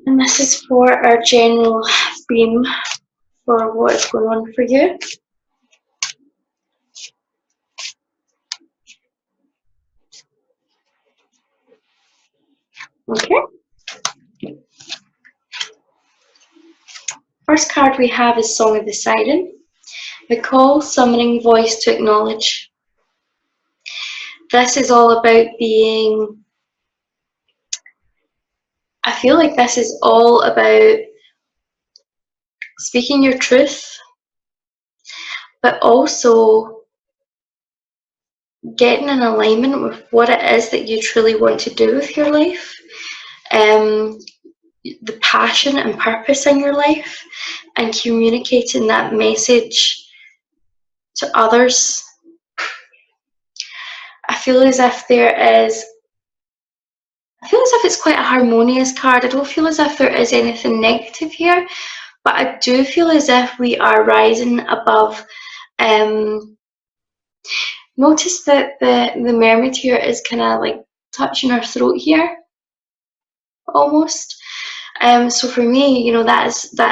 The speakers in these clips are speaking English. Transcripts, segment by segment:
And this is for our general theme for what is going on for you. Okay. First card we have is Song of the Siren. The call, summoning voice to acknowledge. This is all about being, I feel like this is all about speaking your truth, but also getting in alignment with what it is that you truly want to do with your life, the passion and purpose in your life, and communicating that message to others. I feel as if it's quite a harmonious card. I don't feel as if there is anything negative here, but I do feel as if we are rising above. Notice that the mermaid here is kind of like touching her throat here, almost. So for me, you know, that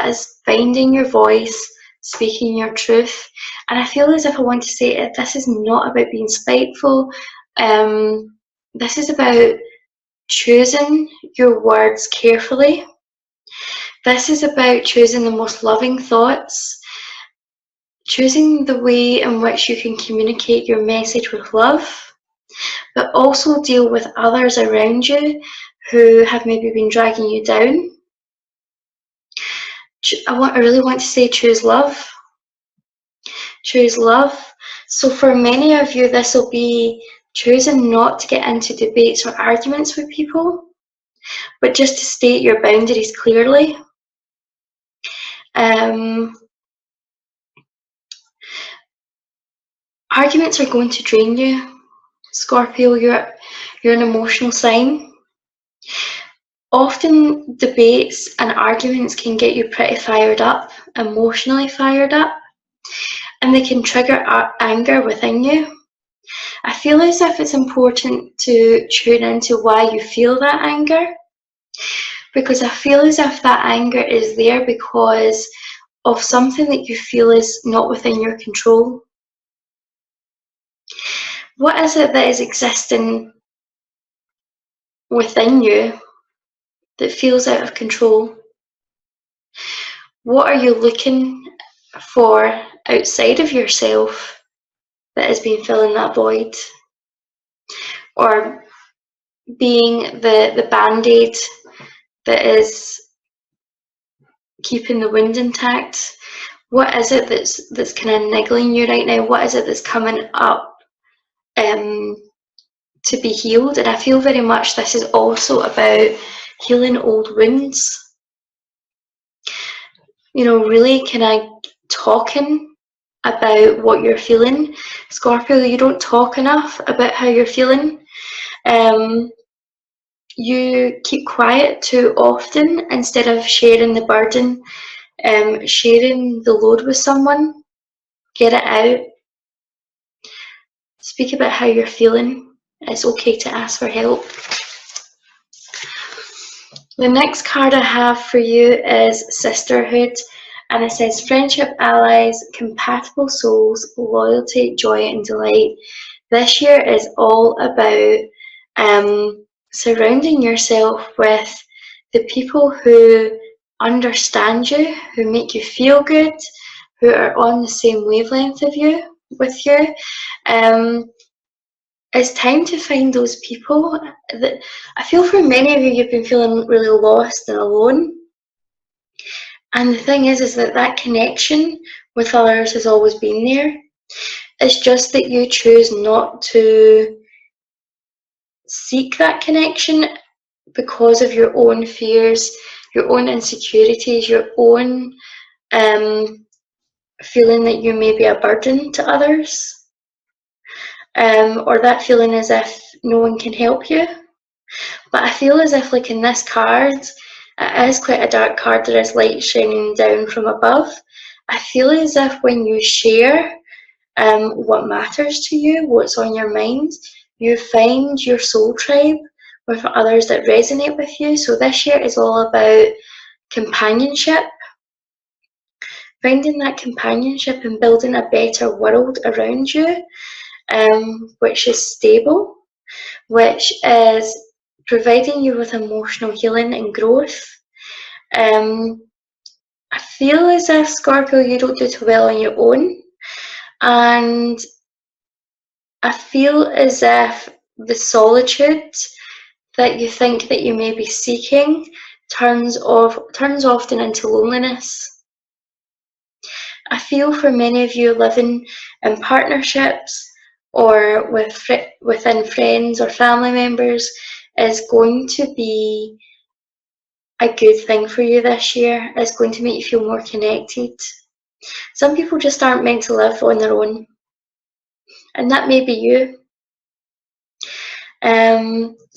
is finding your voice, speaking your truth. And I feel as if I want to say it, this is not about being spiteful. This is about choosing your words carefully. This is about choosing the most loving thoughts, choosing the way in which you can communicate your message with love, but also deal with others around you who have maybe been dragging you down. I really want to say choose love. Choose love. So for many of you, this will be choosing not to get into debates or arguments with people, but just to state your boundaries clearly. Arguments are going to drain you, Scorpio. You're an emotional sign. Often debates and arguments can get you pretty fired up, emotionally fired up, and they can trigger anger within you. I feel as if it's important to tune into why you feel that anger, because I feel as if that anger is there because of something that you feel is not within your control. What is it that is existing within you that feels out of control? What are you looking for outside of yourself that has been filling that void? Or being the band-aid that is keeping the wound intact? What is it that's kind of niggling you right now? What is it that's coming up to be healed? And I feel very much this is also about healing old wounds. You know, really kind of talking about what you're feeling. Scorpio, you don't talk enough about how you're feeling. You keep quiet too often instead of sharing the burden, sharing the load with someone. Get it out. Speak about how you're feeling. It's okay to ask for help. The next card I have for you is Sisterhood, and it says friendship, allies, compatible souls, loyalty, joy and delight. This year is all about surrounding yourself with the people who understand you, who make you feel good, who are on the same wavelength with you. It's time to find those people. That I feel for many of you, you've been feeling really lost and alone. And the thing is that connection with others has always been there. It's just that you choose not to seek that connection because of your own fears, your own insecurities, your own feeling that you may be a burden to others, or that feeling as if no one can help you. But I feel as if, like in this card, it is quite a dark card. There is light shining down from above. I feel as if when you share what matters to you, what's on your mind, you find your soul tribe with others that resonate with you. So this year is all about companionship, finding that companionship and building a better world around you, which is stable, which is providing you with emotional healing and growth. I feel as if, Scorpio, you don't do too well on your own, and I feel as if the solitude that you think that you may be seeking turns often into loneliness. I feel for many of you living in partnerships or within friends or family members is going to be a good thing for you this year. It's going to make you feel more connected. Some people just aren't meant to live on their own, and that may be you.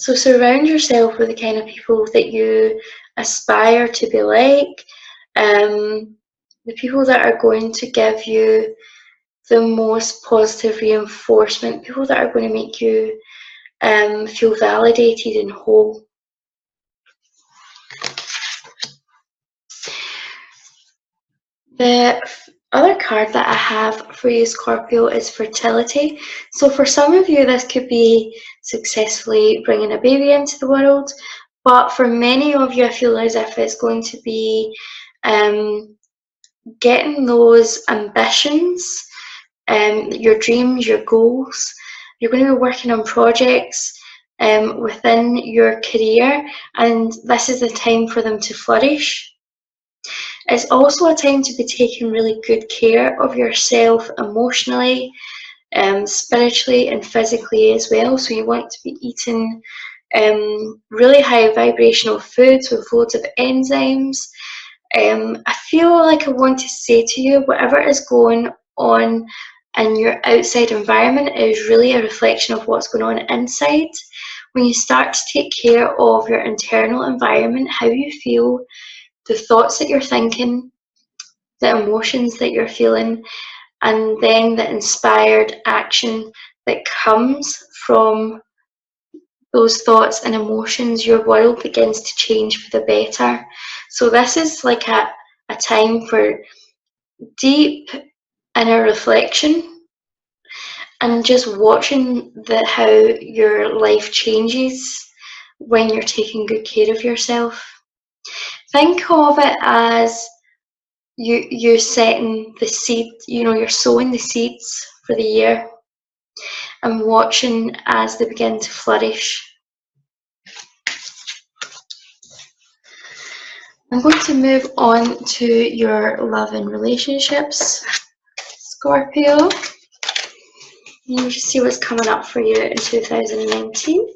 So surround yourself with the kind of people that you aspire to be like, the people that are going to give you the most positive reinforcement, people that are going to make you feel validated and whole. The other card that I have for you, Scorpio, is fertility. So for some of you, this could be successfully bringing a baby into the world, but for many of you, I feel as if it's going to be getting those ambitions, your dreams, your goals. You're going to be working on projects within your career, and this is the time for them to flourish. It's also a time to be taking really good care of yourself emotionally, spiritually and physically as well. So you want to be eating really high vibrational foods with loads of enzymes. I feel like I want to say to you, whatever is going on in your outside environment is really a reflection of what's going on inside. When you start to take care of your internal environment, how you feel, the thoughts that you're thinking, the emotions that you're feeling, and then the inspired action that comes from those thoughts and emotions, your world begins to change for the better. So this is like a time for deep inner reflection and just watching how your life changes when you're taking good care of yourself. Think of it as you're setting the seed, you're sowing the seeds for the year and watching as they begin to flourish. I'm going to move on to your love and relationships, Scorpio. We'll just see what's coming up for you in 2019.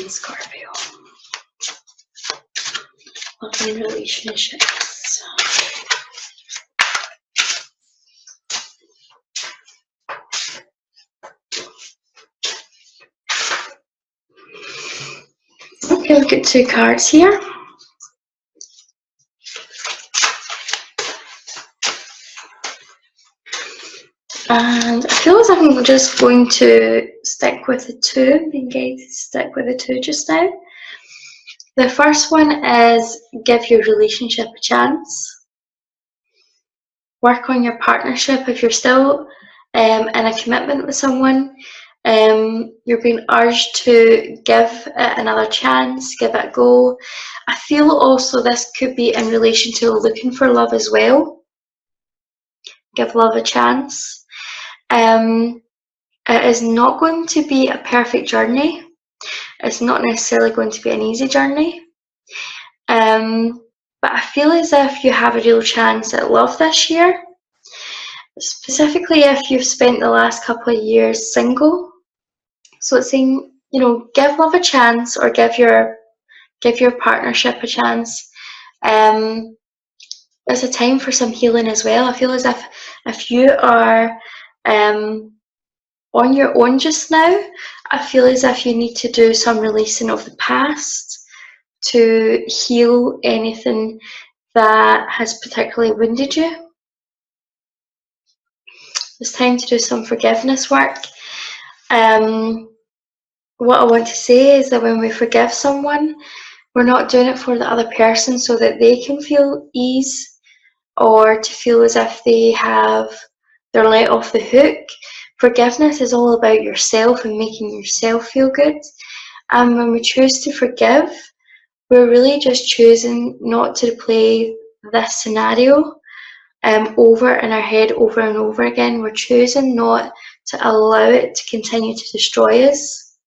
Scorpio. Love and relationships. Okay, we've got two cards here. And I feel as if I'm just going to stick with the two, being guided to stick with the two just now. The first one is give your relationship a chance. Work on your partnership. If you're still in a commitment with someone, you're being urged to give it another chance, give it a go. I feel also this could be in relation to looking for love as well. Give love a chance. It is not going to be a perfect journey. It's not necessarily going to be an easy journey. But I feel as if you have a real chance at love this year. Specifically if you've spent the last couple of years single. So it's saying, give love a chance, or give your Give your partnership a chance. It's a time for some healing as well. I feel as if you are on your own just now, I feel as if you need to do some releasing of the past to heal anything that has particularly wounded you. It's time to do some forgiveness work. What I want to say is that when we forgive someone, we're not doing it for the other person so that they can feel ease or to feel as if they're let off the hook. Forgiveness is all about yourself and making yourself feel good. And when we choose to forgive, we're really just choosing not to play this scenario over in our head over and over again. We're choosing not to allow it to continue to destroy us.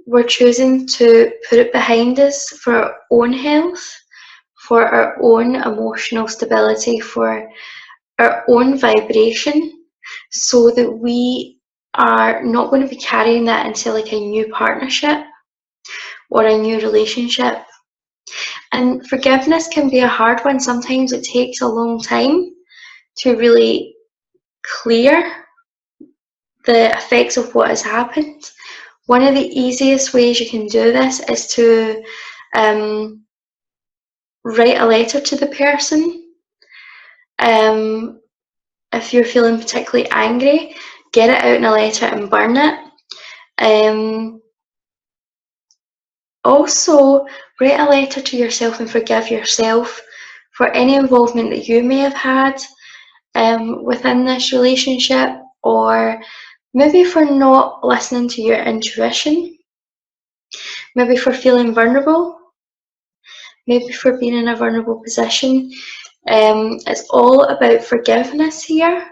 We're choosing to put it behind us for our own health, for our own emotional stability, for our own vibration, so that we are not going to be carrying that into like a new partnership or a new relationship. And forgiveness can be a hard one. Sometimes it takes a long time to really clear the effects of what has happened. One of the easiest ways you can do this is to write a letter to the person. If you're feeling particularly angry, get it out in a letter and burn it. Also, write a letter to yourself and forgive yourself for any involvement that you may have had within this relationship, or maybe for not listening to your intuition, maybe for feeling vulnerable, maybe for being in a vulnerable position. It's all about forgiveness here,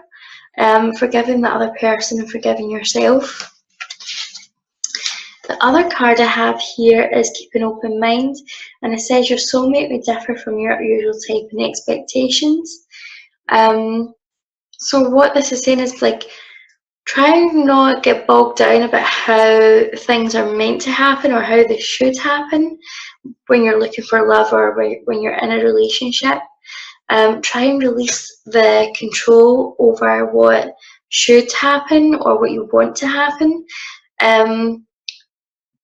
forgiving the other person and forgiving yourself. The other card I have here is keep an open mind, and it says your soulmate may differ from your usual type and expectations. So what this is saying is like, try and not get bogged down about how things are meant to happen or how they should happen when you're looking for love or when you're in a relationship. Try and release the control over what should happen or what you want to happen.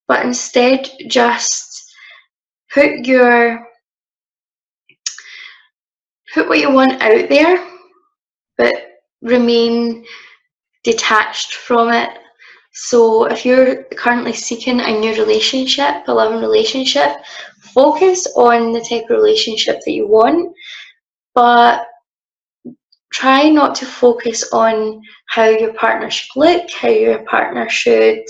But instead just put what you want out there, but remain detached from it. So if you're currently seeking a new relationship, a loving relationship, focus on the type of relationship that you want, but try not to focus on how your partner should look, how your partner should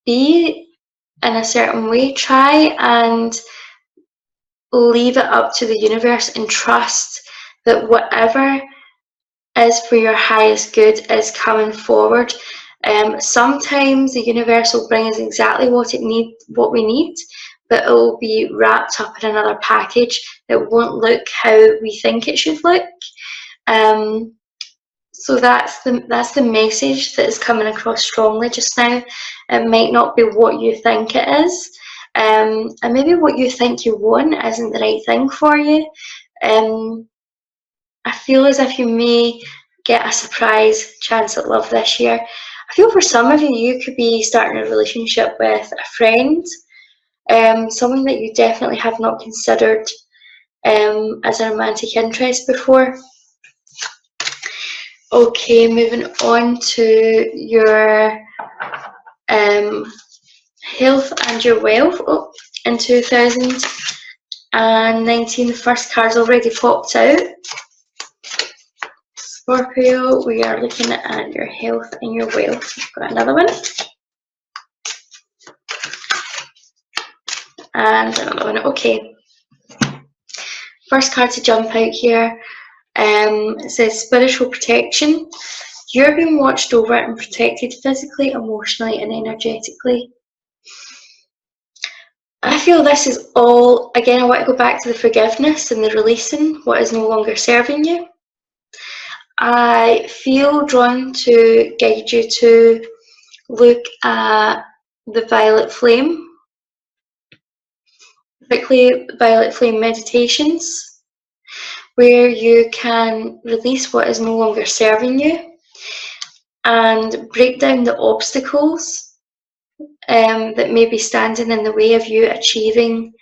be in a certain way. Try and leave it up to the universe and trust that whatever is for your highest good is coming forward. Sometimes the universe will bring us exactly what we need, but it will be wrapped up in another package that won't look how we think it should look. So that's the message that is coming across strongly just now. It might not be what you think it is, and maybe what you think you want isn't the right thing for you. I feel as if you may get a surprise chance at love this year. I feel for some of you, you could be starting a relationship with a friend, someone that you definitely have not considered as a romantic interest before. Okay, moving on to your health and your wealth. Oh, in 2019, the first card's already popped out. Scorpio, we are looking at your health and your wealth. We've got another one. And another one. Okay. First card to jump out here. It says spiritual protection. You're being watched over and protected physically, emotionally, and energetically. I feel this is all, again, I want to go back to the forgiveness and the releasing what is no longer serving you. I feel drawn to guide you to look at the violet flame, particularly violet flame meditations, where you can release what is no longer serving you and break down the obstacles that may be standing in the way of you achieving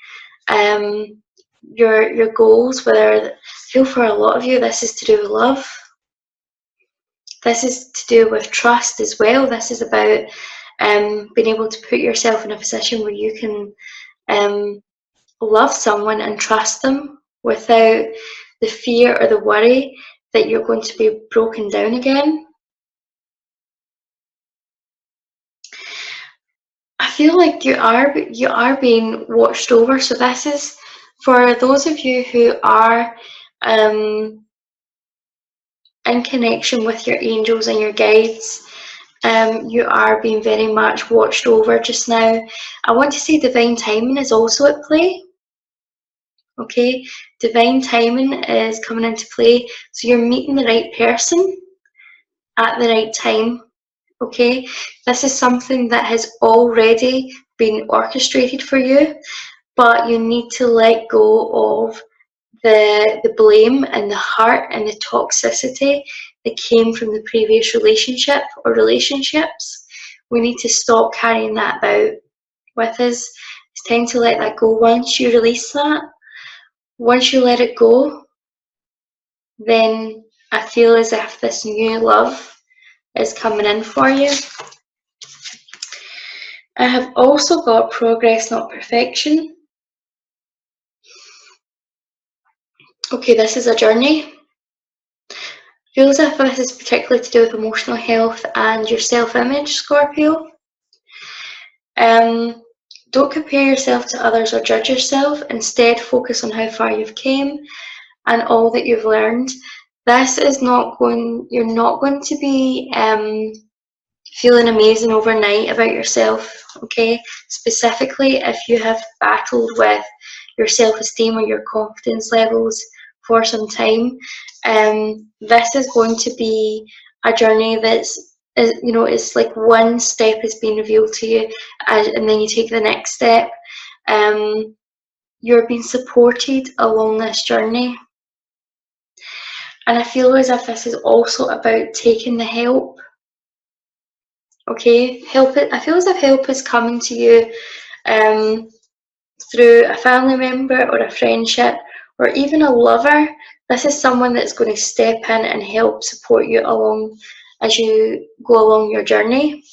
your goals. Whether, I feel for a lot of you, this is to do with love. This is to do with trust as well. This is about being able to put yourself in a position where you can love someone and trust them without the fear or the worry that you're going to be broken down again. I feel like you are being watched over. So this is for those of you who are in connection with your angels and your guides. You are being very much watched over just now. I want to say divine timing is also at play. Okay, divine timing is coming into play. So you're meeting the right person at the right time. Okay, this is something that has already been orchestrated for you, but you need to let go of the blame and the hurt and the toxicity that came from the previous relationship or relationships. We need to stop carrying that about with us. It's time to let that go. Once you release that, once you let it go, then I feel as if this new love is coming in for you. I have also got progress, not perfection. Okay, this is a journey. Feels as if this is particularly to do with emotional health and your self-image, Scorpio. Don't compare yourself to others or judge yourself. Instead, focus on how far you've came and all that you've learned. This is not going, you're not going to be feeling amazing overnight about yourself, okay? Specifically, if you have battled with your self-esteem or your confidence levels for some time, this is going to be a journey it's like one step is being revealed to you, and then you take the next step. You're being supported along this journey, and I feel as if this is also about taking the help. Okay, I feel as if help is coming to you through a family member or a friendship or even a lover. This is someone that's going to step in and help support you along as you go along your journey.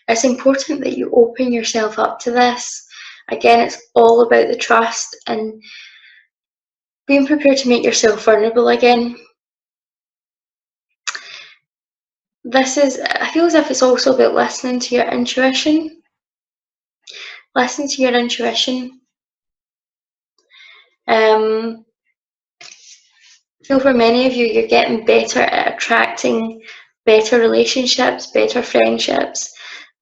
It's important that you open yourself up to this. Again, it's all about the trust and being prepared to make yourself vulnerable again. I feel as if it's also about listening to your intuition. Listen to your intuition. I feel for many of you, you're getting better at attracting better relationships, better friendships,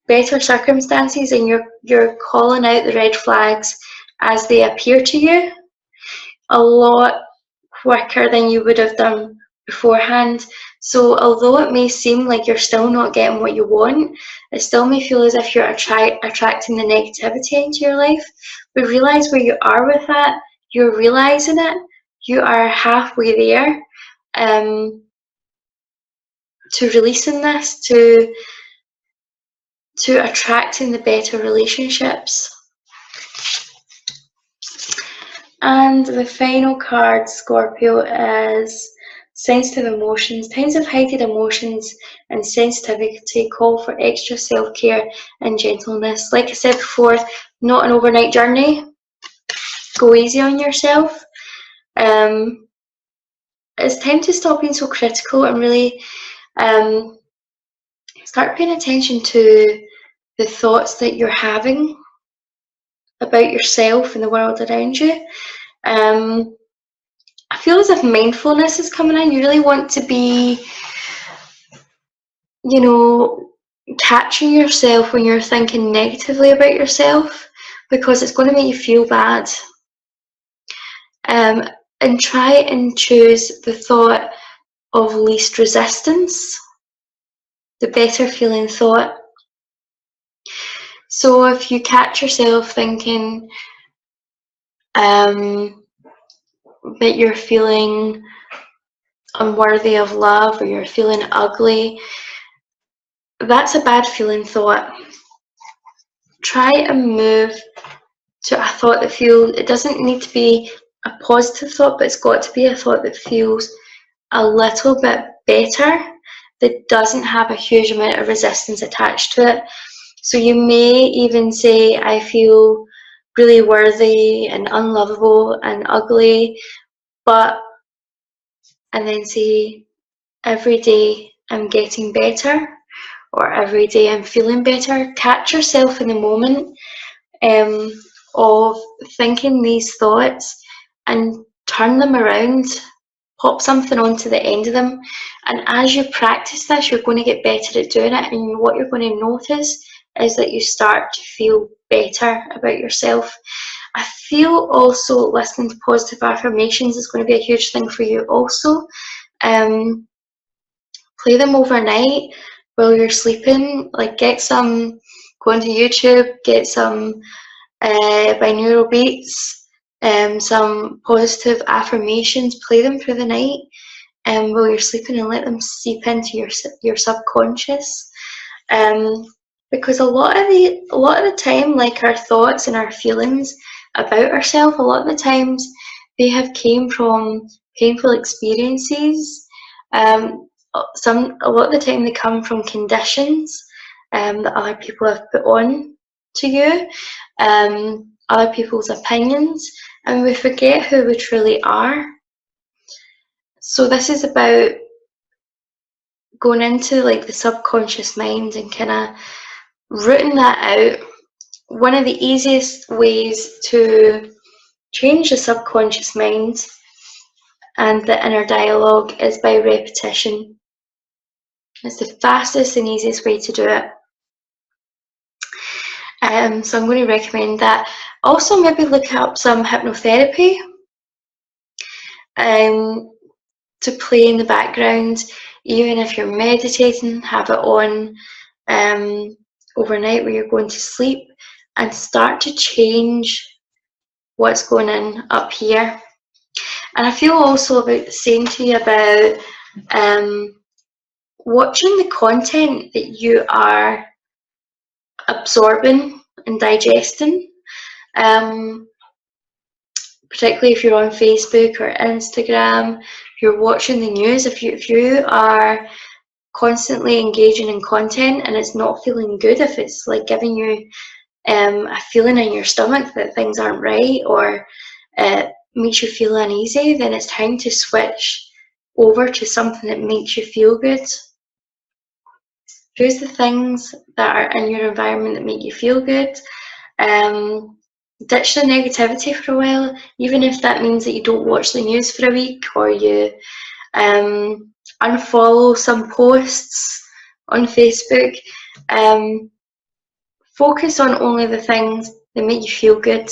better circumstances, and you're calling out the red flags as they appear to you a lot quicker than you would have done beforehand. So although it may seem like you're still not getting what you want, it still may feel as if you're attracting the negativity into your life. But realize where you are with that. You're realizing it. You are halfway there to releasing this, to attracting the better relationships. And the final card, Scorpio, is sensitive emotions. Times of heightened emotions and sensitivity call for extra self-care and gentleness. Like I said before, not an overnight journey. Go easy on yourself. It's time to stop being so critical and really start paying attention to the thoughts that you're having about yourself and the world around you. I feel as if mindfulness is coming in. You really want to be, catching yourself when you're thinking negatively about yourself, because it's going to make you feel bad. And try and choose the thought of least resistance, the better feeling thought. So if you catch yourself thinking that you're feeling unworthy of love, or you're feeling ugly, that's a bad feeling thought. Try and move to a thought that feels, it doesn't need to be a positive thought, but it's got to be a thought that feels a little bit better, that doesn't have a huge amount of resistance attached to it. So you may even say, I feel really worthy and unlovable and ugly, but, and then say, every day I'm getting better, or every day I'm feeling better. Catch yourself in the moment of thinking these thoughts and turn them around, pop something onto the end of them. And as you practice this, you're going to get better at doing it, and what you're going to notice is that you start to feel better about yourself. I feel also listening to positive affirmations is going to be a huge thing for you also. Play them overnight while you're sleeping. Like, get some, go onto YouTube, get some binaural beats, some positive affirmations, play them through the night while you're sleeping, and let them seep into your subconscious. Because a lot of the time, like, our thoughts and our feelings about ourselves, a lot of the times they have came from painful experiences. A lot of the time they come from conditions that other people have put on to you, other people's opinions, and we forget who we truly are. So this is about going into, like, the subconscious mind and kind of rooting that out. One of the easiest ways to change the subconscious mind and the inner dialogue is by repetition. It's the fastest and easiest way to do it. So I'm going to recommend that. Also, maybe look up some hypnotherapy to play in the background. Even if you're meditating, have it on overnight where you're going to sleep, and start to change what's going on up here. And I feel also about saying to you about watching the content that you are absorbing and digesting, particularly if you're on Facebook or Instagram, if you're watching the news, if you are constantly engaging in content and it's not feeling good, if it's like giving you a feeling in your stomach that things aren't right, or makes you feel uneasy, then it's time to switch over to something that makes you feel good. Choose the things that are in your environment that make you feel good. Ditch the negativity for a while, even if that means that you don't watch the news for a week, or you unfollow some posts on Facebook. Focus on only the things that make you feel good.